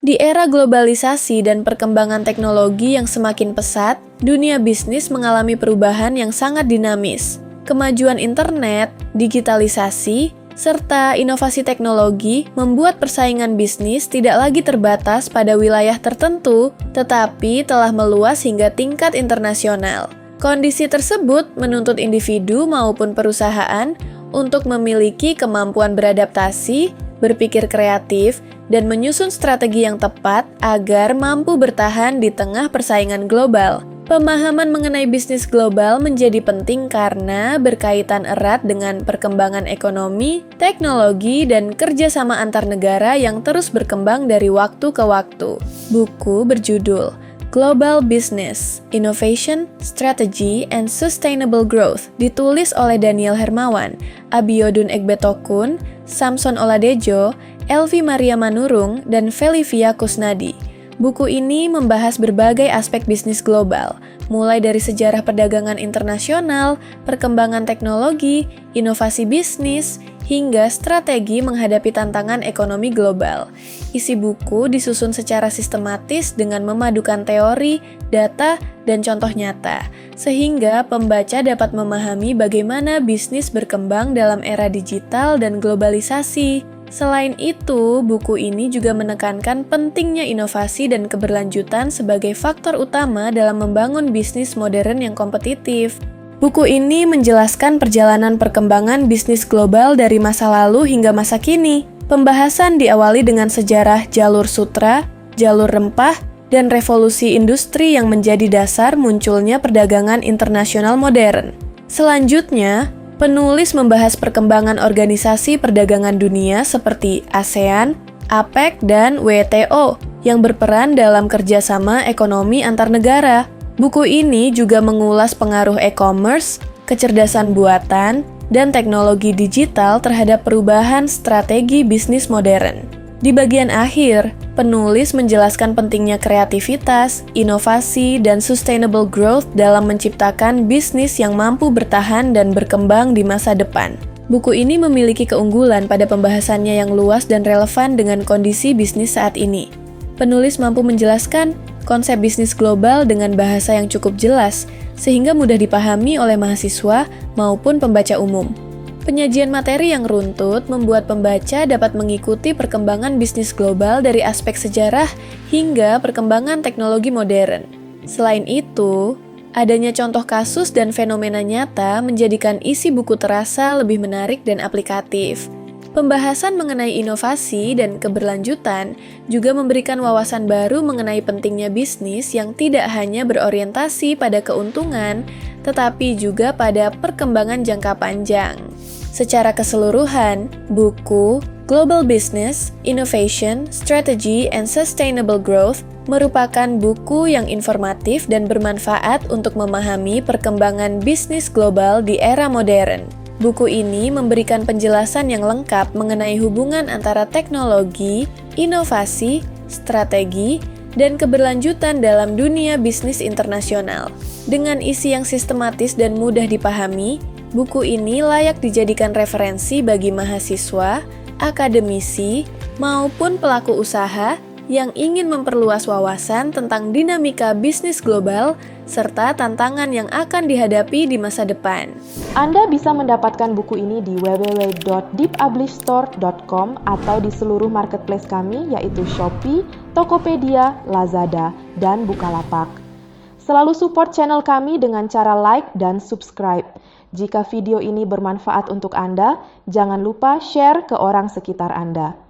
Di era globalisasi dan perkembangan teknologi yang semakin pesat, dunia bisnis mengalami perubahan yang sangat dinamis. Kemajuan internet, digitalisasi, serta inovasi teknologi membuat persaingan bisnis tidak lagi terbatas pada wilayah tertentu, tetapi telah meluas hingga tingkat internasional. Kondisi tersebut menuntut individu maupun perusahaan untuk memiliki kemampuan beradaptasi, berpikir kreatif, dan menyusun strategi yang tepat agar mampu bertahan di tengah persaingan global. Pemahaman mengenai bisnis global menjadi penting karena berkaitan erat dengan perkembangan ekonomi, teknologi, dan kerjasama antar negara yang terus berkembang dari waktu ke waktu. Buku berjudul Global Business, Innovation, Strategy, and Sustainable Growth ditulis oleh Daniel Hermawan, Abiodun Egbetokun, Samson Oladejo, Elvi Maria Manurung, dan Felivia Kusnadi. Buku ini membahas berbagai aspek bisnis global, mulai dari sejarah perdagangan internasional, perkembangan teknologi, inovasi bisnis, hingga strategi menghadapi tantangan ekonomi global. Isi buku disusun secara sistematis dengan memadukan teori, data, dan contoh nyata, sehingga pembaca dapat memahami bagaimana bisnis berkembang dalam era digital dan globalisasi. Selain itu, buku ini juga menekankan pentingnya inovasi dan keberlanjutan sebagai faktor utama dalam membangun bisnis modern yang kompetitif. Buku ini menjelaskan perjalanan perkembangan bisnis global dari masa lalu hingga masa kini. Pembahasan diawali dengan sejarah jalur sutra, jalur rempah, dan revolusi industri yang menjadi dasar munculnya perdagangan internasional modern. Selanjutnya, penulis membahas perkembangan organisasi perdagangan dunia seperti ASEAN, APEC, dan WTO yang berperan dalam kerjasama ekonomi antar negara. Buku ini juga mengulas pengaruh e-commerce, kecerdasan buatan, dan teknologi digital terhadap perubahan strategi bisnis modern. Di bagian akhir, penulis menjelaskan pentingnya kreativitas, inovasi, dan sustainable growth dalam menciptakan bisnis yang mampu bertahan dan berkembang di masa depan. Buku ini memiliki keunggulan pada pembahasannya yang luas dan relevan dengan kondisi bisnis saat ini. Penulis mampu menjelaskan konsep bisnis global dengan bahasa yang cukup jelas, sehingga mudah dipahami oleh mahasiswa maupun pembaca umum. Penyajian materi yang runtut membuat pembaca dapat mengikuti perkembangan bisnis global dari aspek sejarah hingga perkembangan teknologi modern. Selain itu, adanya contoh kasus dan fenomena nyata menjadikan isi buku terasa lebih menarik dan aplikatif. Pembahasan mengenai inovasi dan keberlanjutan juga memberikan wawasan baru mengenai pentingnya bisnis yang tidak hanya berorientasi pada keuntungan, tetapi juga pada perkembangan jangka panjang. Secara keseluruhan, buku Global Business, Innovation, Strategy, and Sustainable Growth merupakan buku yang informatif dan bermanfaat untuk memahami perkembangan bisnis global di era modern. Buku ini memberikan penjelasan yang lengkap mengenai hubungan antara teknologi, inovasi, strategi, dan keberlanjutan dalam dunia bisnis internasional. Dengan isi yang sistematis dan mudah dipahami, buku ini layak dijadikan referensi bagi mahasiswa, akademisi, maupun pelaku usaha yang ingin memperluas wawasan tentang dinamika bisnis global serta tantangan yang akan dihadapi di masa depan. Anda bisa mendapatkan buku ini di www.deepublishstore.com atau di seluruh marketplace kami yaitu Shopee, Tokopedia, Lazada, dan Bukalapak. Selalu support channel kami dengan cara like dan subscribe. Jika video ini bermanfaat untuk Anda, jangan lupa share ke orang sekitar Anda.